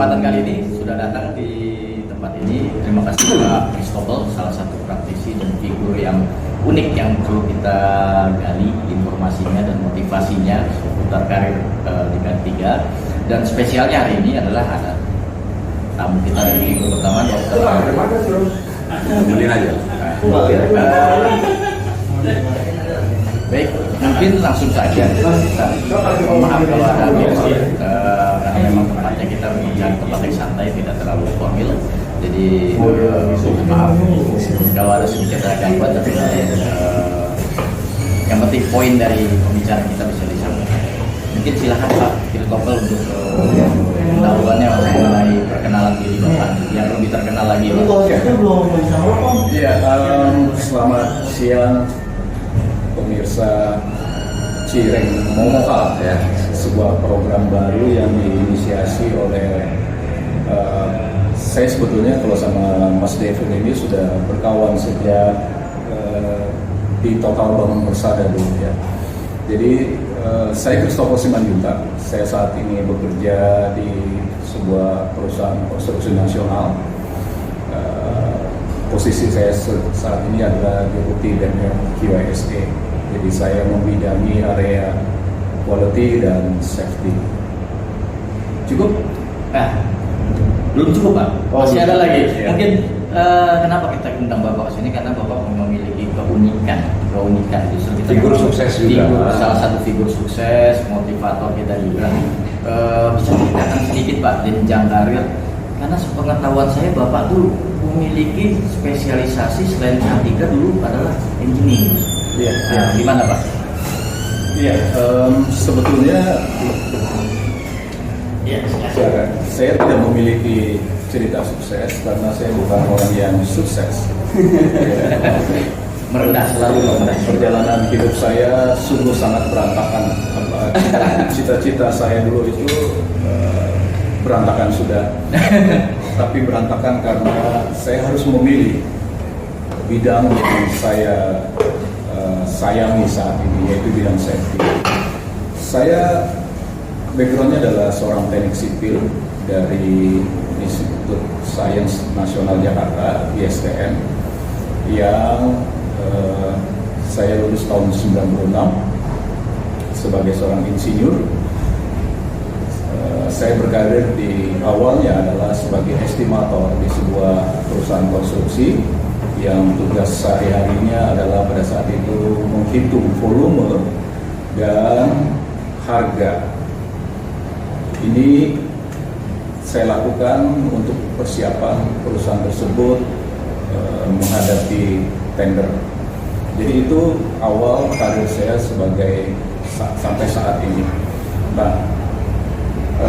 kesempatan kali ini sudah datang di tempat ini. Terima kasih Pak Christopher, salah satu praktisi dan figur yang unik yang perlu kita gali informasinya dan motivasinya seputar karir di K3. Dan spesialnya hari ini adalah ada tamu kita dari minggu pertama, Dokter. Kemudian aja. Baik, mungkin langsung saja. Maaf kalau ada karena memang tempatnya kita mencari tempat yang santai, tidak terlalu formal. Jadi maaf kalau ada sedikit gangguan, tapi yang penting poin dari pembicaraan kita bisa disampaikan. Mungkin silakan Pak Christopher untuk pendahuluannya mengenai perkenalan diri Bapak yang lebih terkenal lagi. Iya, selamat siang pemirsa Cireng Moha ya, sebuah program baru yang diinisiasi oleh saya sebetulnya kalau sama Mas David ini sudah berkawan sejak di Total Bangun Persada dulu ya. Jadi saya Christopher Simanjuntak, saya saat ini bekerja di sebuah perusahaan konstruksi nasional. Posisi saya saat ini adalah Deputi Daniel QISA. Jadi saya membidangi area quality dan safety. Cukup? Belum cukup Pak, masih ada lagi. Ya. Mungkin kenapa kita undang Bapak ke sini, karena Bapak memiliki keunikan justru kita Figur sukses juga. Salah satu figur sukses, motivator kita juga. Bisa ceritakan sedikit Pak jenjang karir, karena sepengetahuan saya Bapak dulu memiliki spesialisasi selain K3 dulu adalah engineering. Iya. Gimana Pak? Iya, sebetulnya saya tidak memiliki cerita sukses karena saya bukan orang yang sukses. Merendah, selalu merendah. Perjalanan hidup saya sungguh sangat berantakan. Cita-cita saya dulu itu berantakan sudah, tapi berantakan karena saya harus memilih bidang yang saya sayangi saat ini, yaitu bidang safety. Saya backgroundnya adalah seorang teknik sipil dari Institut Sains Nasional Jakarta (ISTN) yang saya lulus tahun 96 sebagai seorang insinyur. Saya berkarir di awalnya adalah sebagai estimator di sebuah perusahaan konstruksi yang tugas sehari-harinya adalah pada saat itu menghitung volume dan harga. Ini saya lakukan untuk persiapan perusahaan tersebut menghadapi tender. Jadi itu awal karir saya sampai saat ini. Nah,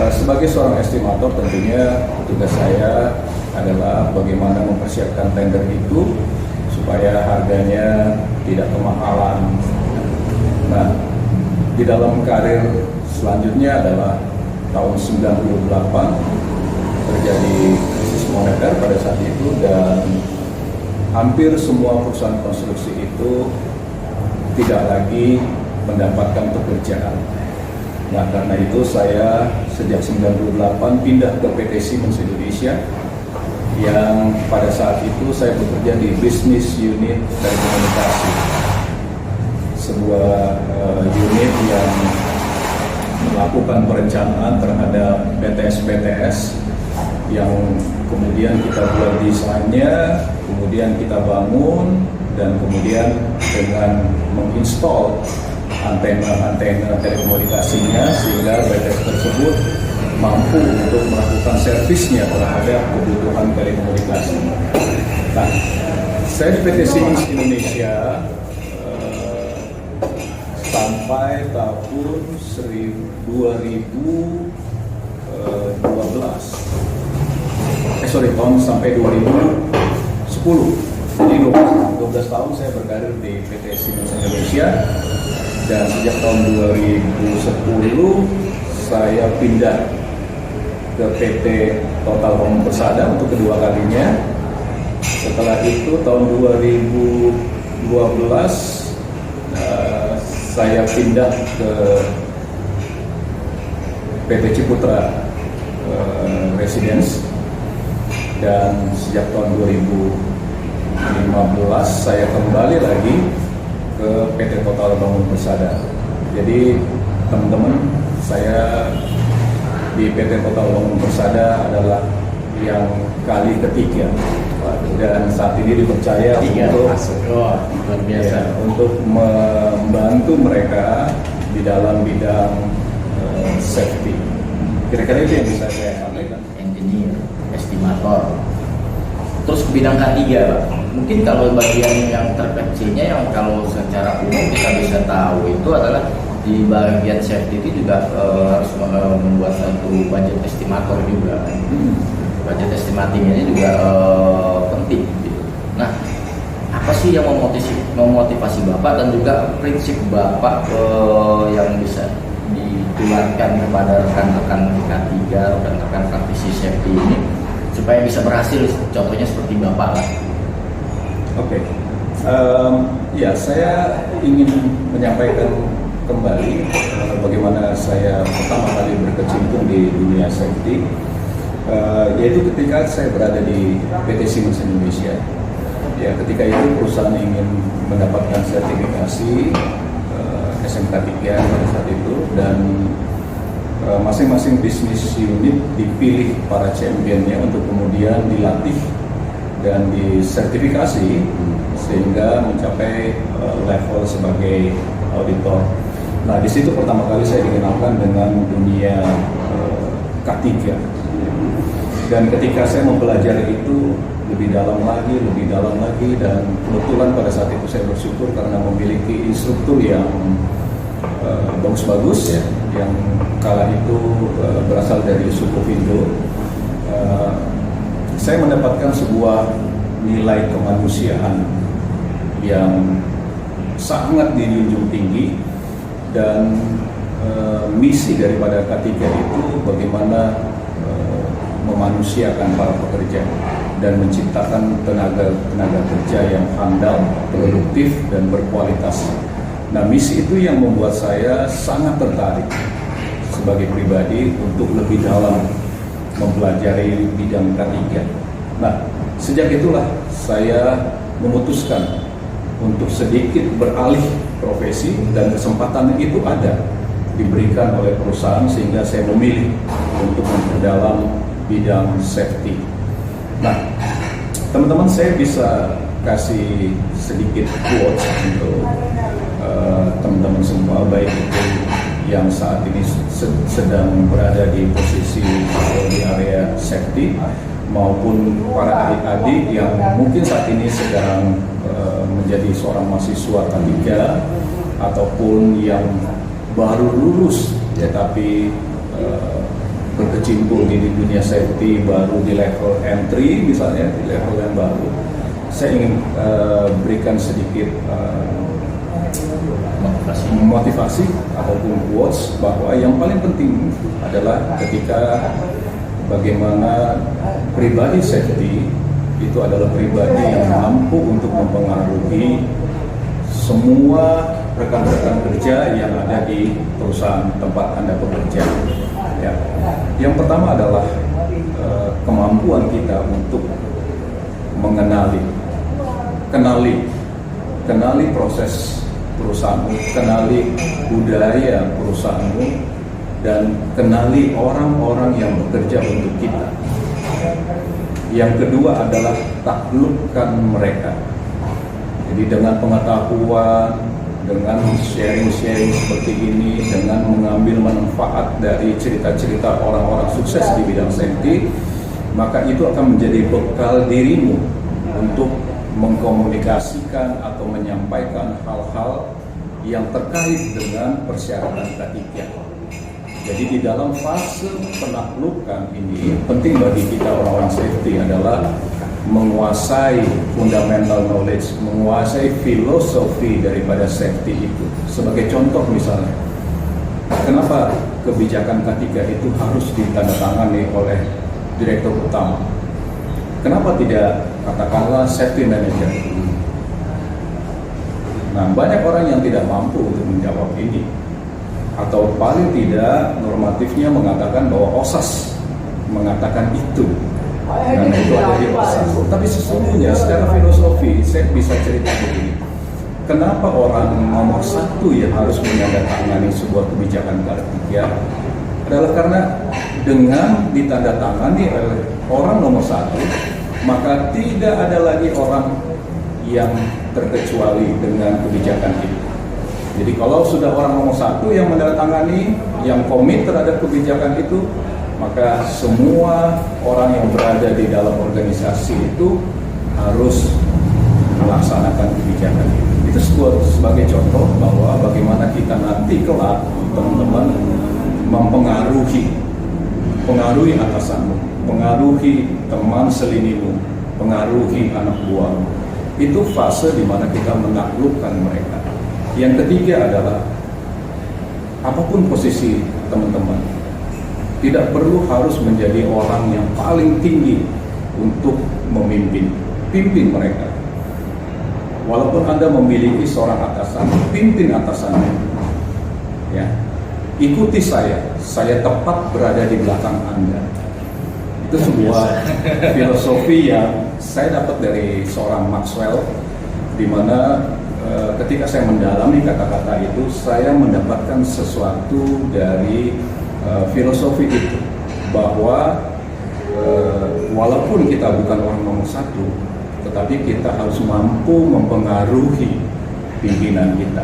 sebagai seorang estimator tentunya tugas saya adalah bagaimana mempersiapkan tender itu supaya harganya tidak kemahalan. Nah, di dalam karir selanjutnya adalah tahun 98 terjadi krisis moneter pada saat itu dan hampir semua perusahaan konstruksi itu tidak lagi mendapatkan pekerjaan. Nah, karena itu saya sejak 98 pindah ke PT Siemens Indonesia yang pada saat itu saya bekerja di bisnis unit telekomunikasi, sebuah unit yang melakukan perencanaan terhadap BTS yang kemudian kita buat desainnya, kemudian kita bangun, dan kemudian dengan menginstall antena telekomunikasinya sehingga BTS tersebut mampu untuk melakukan servisnya terhadap kebutuhan telekomunikasi. Nah, saya di PT Siemens Indonesia sampai tahun 2012. Sampai 2010. Jadi 12 tahun saya berkarir di PT Siemens Indonesia, dan sejak tahun 2010 saya pindah ke PT Total Bangun Persada untuk kedua kalinya. Setelah itu tahun 2012 saya pindah ke PT Ciputra Residence, dan sejak tahun 2015 saya kembali lagi ke PT Total Bangun Persada. Jadi teman-teman, saya di PT Total Bangun Persada adalah yang kali ketiga, dan saat ini dipercaya luar biasa. Untuk membantu mereka di dalam bidang safety. Kira-kira itu yang bisa saya sampaikan. Engineer, estimator. Terus ke bidang K3, Pak. Mungkin kalau bagian yang terkecilnya yang kalau secara umum kita bisa tahu itu adalah di bagian safety itu juga harus membuat satu budget estimator juga. Budget estimating ini juga penting. Gitu. Nah, apa sih yang memotivasi Bapak dan juga prinsip Bapak yang bisa ditularkan kepada rekan-rekan K3, rekan-rekan praktisi safety ini supaya bisa berhasil, contohnya seperti Bapak lah. Oke. Ya, saya ingin menyampaikan kembali bagaimana saya pertama kali berkecimpung di dunia safety, yaitu ketika saya berada di PT Siemens Indonesia. Ya, ketika itu perusahaan ingin mendapatkan sertifikasi SMK 3 pada saat itu, dan masing-masing bisnis unit dipilih para championnya untuk kemudian dilatih dan disertifikasi sehingga mencapai level sebagai auditor. Nah, di situ pertama kali saya dikenalkan dengan dunia K3. Dan ketika saya mempelajari itu lebih dalam lagi, dan kebetulan pada saat itu saya bersyukur karena memiliki instruktur yang bagus-bagus, ya, yang kala itu berasal dari suku Indo. Saya mendapatkan sebuah nilai kemanusiaan yang sangat dijunjung tinggi, dan misi daripada K3 itu bagaimana memanusiakan para pekerja dan menciptakan tenaga kerja yang handal, produktif, dan berkualitas. Nah, misi itu yang membuat saya sangat tertarik sebagai pribadi untuk lebih dalam mempelajari bidang K3. Nah, sejak itulah saya memutuskan untuk sedikit beralih profesi, dan kesempatan itu ada diberikan oleh perusahaan sehingga saya memilih untuk memperdalam bidang safety. Nah, teman-teman, saya bisa kasih sedikit quotes untuk teman-teman semua, baik itu yang saat ini sedang berada di posisi di area safety, maupun para adik-adik yang mungkin saat ini sedang menjadi seorang mahasiswa K3, ataupun yang baru lulus tetapi berkecimpung di dunia safety baru di level entry, misalnya di level yang baru. Saya ingin berikan sedikit motivasi ataupun quotes bahwa yang paling penting adalah ketika bagaimana pribadi safety itu adalah pribadi yang mampu untuk mempengaruhi semua rekan-rekan kerja yang ada di perusahaan tempat Anda bekerja. Ya. Yang pertama adalah kemampuan kita untuk mengenali proses perusahaanmu, kenali budaya perusahaanmu, dan kenali orang-orang yang bekerja untuk kita. Yang kedua adalah taklukkan mereka. Jadi dengan pengetahuan, dengan sharing-sharing seperti ini, dengan mengambil manfaat dari cerita-cerita orang-orang sukses di bidang safety, maka itu akan menjadi bekal dirimu untuk mengkomunikasikan atau menyampaikan hal-hal yang terkait dengan persyaratan K3. Jadi di dalam fase penaklukan ini, penting bagi kita orang-orang safety adalah menguasai fundamental knowledge, menguasai filosofi daripada safety itu. Sebagai contoh misalnya, kenapa kebijakan K3 itu harus ditandatangani oleh direktur utama? Kenapa tidak katakanlah safety manager? Nah, banyak orang yang tidak mampu untuk menjawab ini. Atau paling tidak normatifnya mengatakan bahwa OSAS mengatakan itu karena itu ada di pasal. Tapi sesungguhnya secara filosofi saya bisa cerita begini. Kenapa orang nomor satu yang harus menandatangani sebuah kebijakan ketiga adalah karena dengan ditandatangani oleh orang nomor satu, maka tidak ada lagi orang yang terkecuali dengan kebijakan itu. Jadi kalau sudah orang nomor satu yang menandatangani, yang komit terhadap kebijakan itu, maka semua orang yang berada di dalam organisasi itu harus melaksanakan kebijakan itu. Itu sebagai contoh bahwa bagaimana kita nanti kelak, teman-teman, mempengaruhi atasanmu, pengaruhi teman selinimu, pengaruhi anak buahmu. Itu fase di mana kita menaklukkan mereka. Yang ketiga adalah apapun posisi teman-teman, tidak perlu harus menjadi orang yang paling tinggi untuk memimpin. Pimpin mereka. Walaupun Anda memiliki seorang atasan, pimpin atasannya. Ya. Ikuti saya tepat berada di belakang Anda. Itu sebuah filosofi yang saya dapat dari seorang Maxwell, di mana ketika saya mendalami kata-kata itu, saya mendapatkan sesuatu dari filosofi itu, bahwa walaupun kita bukan orang nomor satu, tetapi kita harus mampu mempengaruhi pimpinan kita.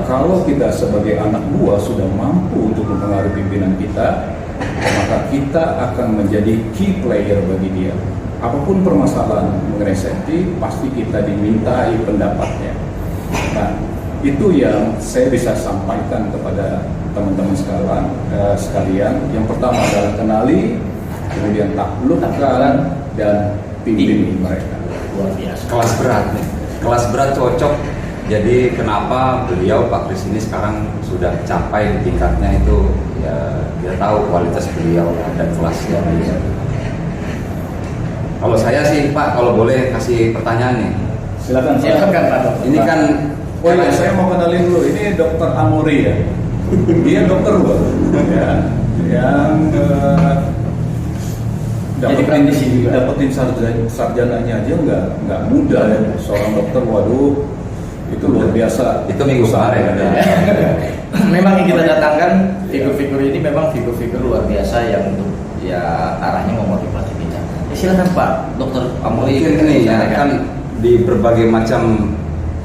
Kalau kita sebagai anak buah sudah mampu untuk mempengaruhi pimpinan kita, maka kita akan menjadi key player bagi dia. Apapun permasalahan mengenai safety, pasti kita dimintai pendapatnya. Nah, itu yang saya bisa sampaikan kepada teman-teman sekalian. Yang pertama adalah kenali, kemudian taklukkan, dan pimpin mereka. Luar biasa. Kelas berat cocok. Jadi kenapa beliau Pak Kris ini sekarang sudah capai di tingkatnya itu, ya kita tahu kualitas beliau dan kelasnya beliau. Kalau saya sih Pak, kalau boleh kasih pertanyaan nih. Silakan Pak. Ini kan, oh ya, saya mau kenalin dulu. Ini Dokter Amori ya. Dia dokter loh. Ya, yang dapetin sarjananya aja nggak mudah ya. Seorang dokter, waduh, itu luar biasa. itu minggu kemarin ada. Memang yang kita datangkan figur-figur ini memang figur-figur luar biasa yang untuk ya arahnya memotivasi kita. Silakan Pak Dokter Amoli. Mungkin ini ya kan di berbagai macam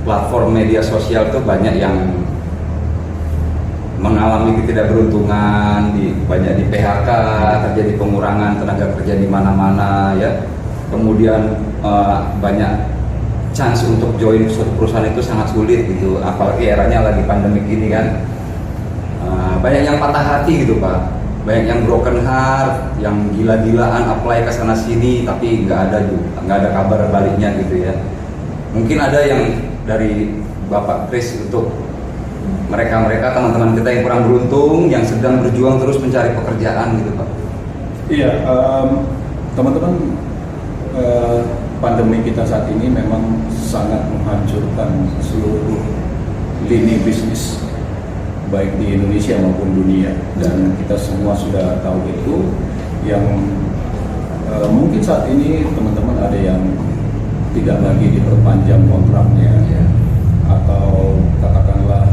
platform media sosial itu banyak yang mengalami ketidakberuntungan, banyak di PHK, terjadi pengurangan tenaga kerja di mana-mana ya. Kemudian banyak chance untuk join suatu perusahaan itu sangat sulit gitu, apalagi eranya lagi pandemik ini kan. Banyak yang patah hati gitu Pak, banyak yang broken heart, yang gila-gilaan apply ke sana sini tapi nggak ada kabar baliknya gitu ya. Mungkin ada yang dari Bapak Kris untuk mereka teman-teman kita yang kurang beruntung, yang sedang berjuang terus mencari pekerjaan gitu Pak. Iya, teman-teman, pandemi kita saat ini memang sangat menghancurkan seluruh lini bisnis, baik di Indonesia maupun dunia, dan kita semua sudah tahu itu. Yang mungkin saat ini teman-teman ada yang tidak lagi diperpanjang kontraknya, atau katakanlah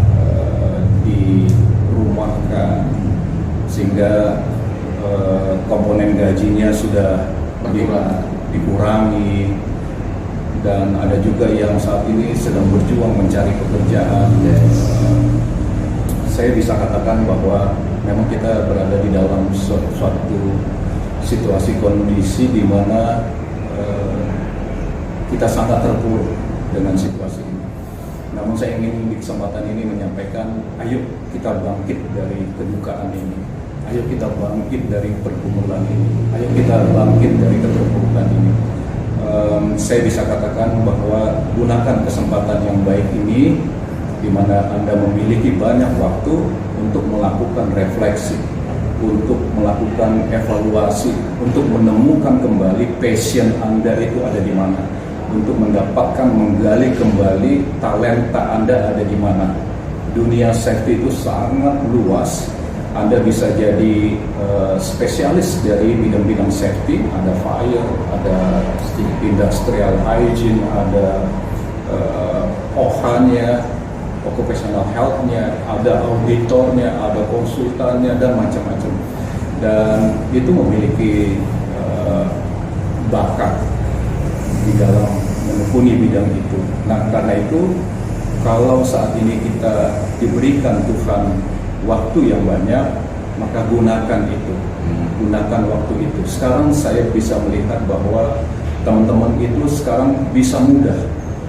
dirumahkan sehingga komponen gajinya sudah dikurangi, dan ada juga yang saat ini sedang berjuang mencari pekerjaan. Saya bisa katakan bahwa memang kita berada di dalam suatu situasi kondisi di mana kita sangat terpuruk dengan situasi ini. Namun saya ingin di kesempatan ini menyampaikan, ayo kita bangkit dari kedukaan ini, ayo kita bangkit dari pergumulan ini, ayo kita bangkit dari keterpurukan ini. Saya bisa katakan bahwa gunakan kesempatan yang baik ini, di mana Anda memiliki banyak waktu untuk melakukan refleksi, untuk melakukan evaluasi, untuk menemukan kembali passion Anda itu ada di mana, untuk mendapatkan menggali kembali talenta Anda ada di mana. Dunia safety itu sangat luas, Anda bisa jadi spesialis dari bidang-bidang safety, ada fire, ada industrial hygiene, ada OHA-nya, occupational health-nya, ada auditornya, ada konsultannya, dan macam-macam. Dan itu memiliki bakat di dalam menekuni bidang itu. Nah, karena itu kalau saat ini kita diberikan Tuhan waktu yang banyak, maka gunakan itu, gunakan waktu itu. Sekarang saya bisa melihat bahwa teman-teman itu sekarang bisa mudah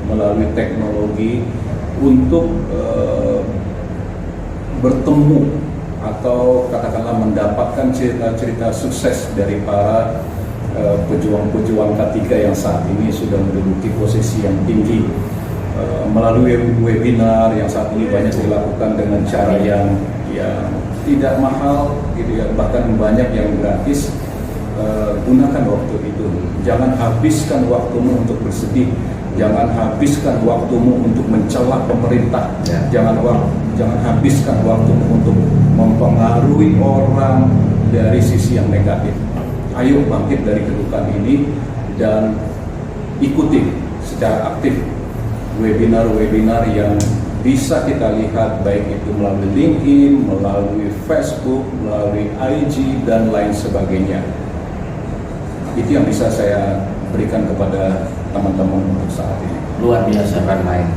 melalui teknologi untuk bertemu atau katakanlah mendapatkan cerita-cerita sukses dari para pejuang-pejuang K3 yang saat ini sudah menduduki posisi yang tinggi melalui webinar yang saat ini banyak dilakukan dengan cara yang tidak mahal gitu ya, bahkan banyak yang gratis. Gunakan waktu itu, jangan habiskan waktumu untuk bersedih, jangan habiskan waktumu untuk mencela pemerintah, jangan habiskan waktumu untuk mempengaruhi orang dari sisi yang negatif. Ayo bangkit dari kedudukan ini dan ikuti secara aktif webinar-webinar yang bisa kita lihat, baik itu melalui LinkedIn, melalui Facebook, melalui IG, dan lain sebagainya. Itu yang bisa saya berikan kepada teman-teman untuk saat ini. Luar biasa. Bukan main.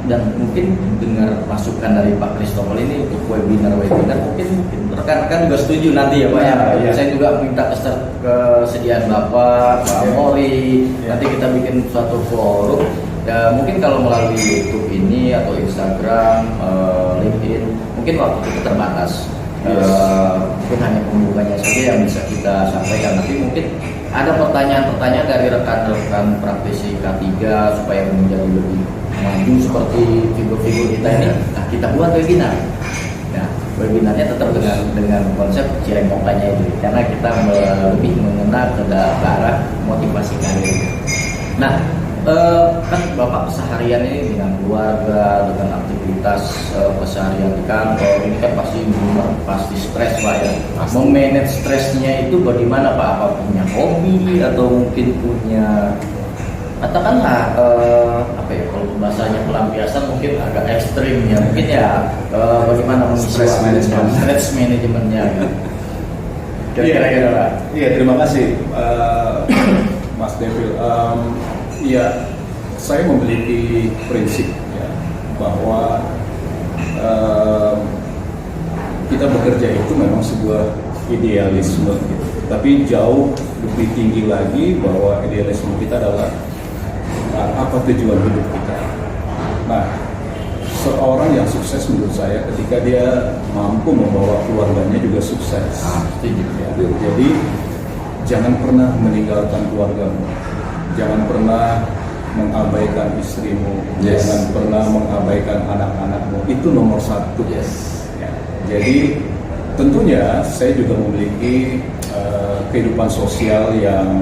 Dan mungkin dengar masukan dari Pak Christopher ini untuk webinar mungkin rekan-rekan juga setuju nanti ya Pak ya. Saya juga minta kesediaan Bapak, Pak Mori, nanti kita bikin suatu forum. Ya, mungkin kalau melalui YouTube ini atau Instagram, LinkedIn, mungkin waktu kita terbatas. Mungkin hanya pembukanya saja yang bisa kita sampaikan. Nanti mungkin ada pertanyaan-pertanyaan dari rekan-rekan praktisi K3 supaya menjadi lebih maju seperti figur-figur kita ini. Nah, kita buat webinar. Nah, webinarnya tetap dengan konsep ciremongkanya itu, karena kita lebih mengena ke arah motivasi karir. Nah, kan Bapak seharian ini dengan keluarga, dengan aktivitas keseharian di kantor, ini kan pasti stres Pak ya. Memanage stresnya itu bagaimana Pak? Apa punya hobi atau mungkin punya, katakanlah kalau bahasanya pelampiasan mungkin agak ekstrim ya, mungkin ya bagaimana mengisi Stress management. stress manajemennya gitu. Kira-kira Pak. Iya, terima kasih Mas Devil. Ya, saya memiliki prinsip ya, bahwa kita bekerja itu memang sebuah idealisme gitu. Tapi jauh lebih tinggi lagi bahwa idealisme kita adalah apa tujuan hidup kita. Nah, seorang yang sukses menurut saya ketika dia mampu membawa keluarganya juga sukses. Ya. Jadi jangan pernah meninggalkan keluargamu, jangan pernah mengabaikan istrimu, jangan pernah mengabaikan anak-anakmu. Itu nomor satu. Ya. Jadi tentunya saya juga memiliki kehidupan sosial yang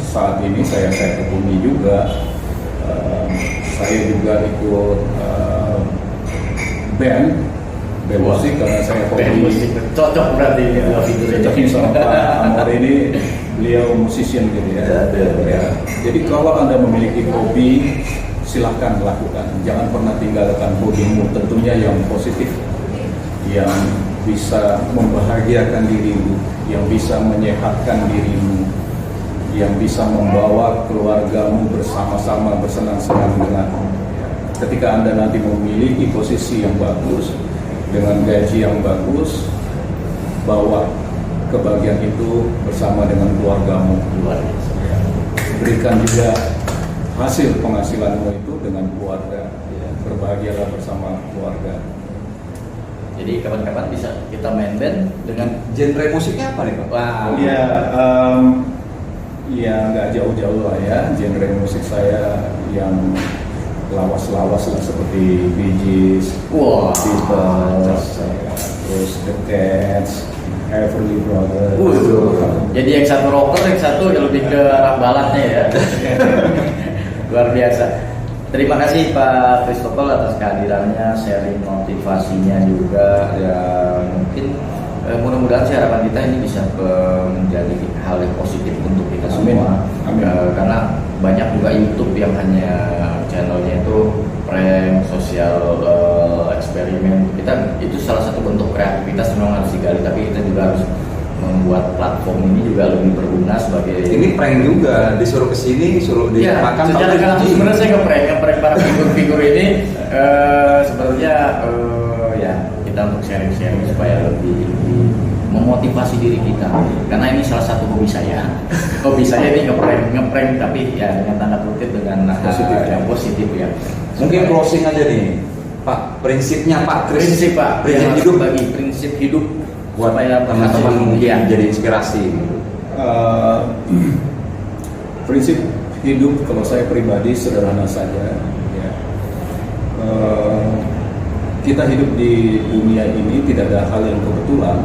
saat ini saya tekuni juga. Saya juga ikut band musik karena saya hobi. Cocok berarti Cocoknya sama Pak Amor ini, beliau musician gitu ya. Jadi kalau Anda memiliki hobi, silahkan lakukan. Jangan pernah tinggalkan hobimu, tentunya yang positif, yang bisa membahagiakan dirimu, yang bisa menyehatkan dirimu, yang bisa membawa keluargamu bersama-sama bersenang-senang denganmu. Ketika Anda nanti memiliki posisi yang bagus, dengan gaji yang bagus, bawa kebahagiaan itu bersama dengan keluargamu. Berikan juga hasil penghasilanmu itu dengan keluarga. Berbahagialah bersama keluarga. Jadi kapan-kapan bisa kita main band dengan Genre musiknya apa nih Pak? wow. Ya nggak jauh-jauh lah ya. Genre musik saya yang lawas-lawas lah, seperti Bee Gees, Beatles, terus The Cats, Everly Brothers. Jadi yang satu rocker, yang satu lebih ke arah baladnya ya. Luar biasa. Terima kasih Pak Christopher atas kehadirannya, sharing motivasinya juga. Ya mungkin mudah-mudahan sih harapan kita ini bisa menjadi hal yang positif untuk kita semua. Amin. Karena banyak juga YouTube yang hanya channelnya itu prank, sosial eksperimen. Kita itu salah satu bentuk kreativitas memang harus digali, tapi kita juga harus membuat platform ini juga lebih berguna sebagai Ini prank juga, disuruh kesini, suruh ya, dimakan. secara langsung sebenarnya saya ngeprank para figur-figur ini sebenarnya ya kita untuk sharing-sharing supaya lebih memotivasi diri kita, karena ini salah satu hobi saya. Hobi saya ini ngeprank tapi ya dengan tanda kutip dengan Positif, yang positif ya. Mungkin closing aja nih, Pak. Prinsipnya Pak, Prinsip Pak, prinsip yang hidup bagi prinsip hidup buat supaya teman-teman mungkin ya. jadi inspirasi. Gitu. Prinsip hidup kalau saya pribadi sederhana saja. Ya. Kita hidup di dunia ini tidak ada hal yang kebetulan.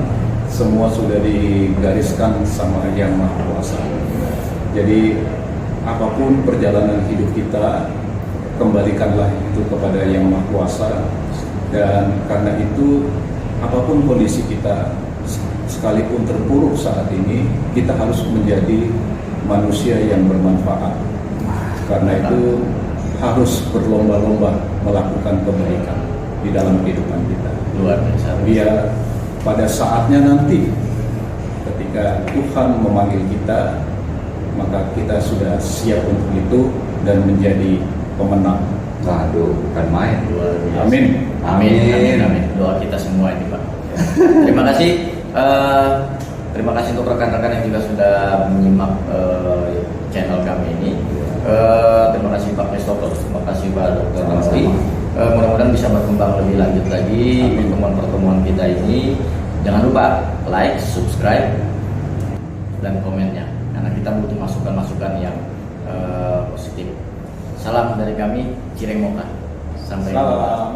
Semua sudah digariskan sama Yang Maha Kuasa. Jadi apapun perjalanan hidup kita, kembalikanlah itu kepada Yang Maha Kuasa. Dan karena itu apapun kondisi kita, sekalipun terpuruk saat ini, kita harus menjadi manusia yang bermanfaat. Karena itu harus berlomba-lomba melakukan kebaikan di dalam kehidupan kita. Luar biasa. Biar pada saatnya nanti ketika Tuhan memanggil kita, maka kita sudah siap untuk itu dan menjadi pemenang. Waduh, bukan main. Luar biasa. Amin. Amin. Doa kita semua ini Pak. Terima kasih. Terima kasih untuk rekan-rekan yang juga sudah menyimak channel kami ini. Terima kasih Pak Christopher, terima kasih Pak Dr. Ramli. Mudah-mudahan bisa berkembang lebih lanjut lagi pertemuan-pertemuan kita ini. Jangan lupa like, subscribe, dan komennya, karena kita butuh masukan-masukan yang positif. Salam dari kami, Cireng Moka. Sampai jumpa. Salam.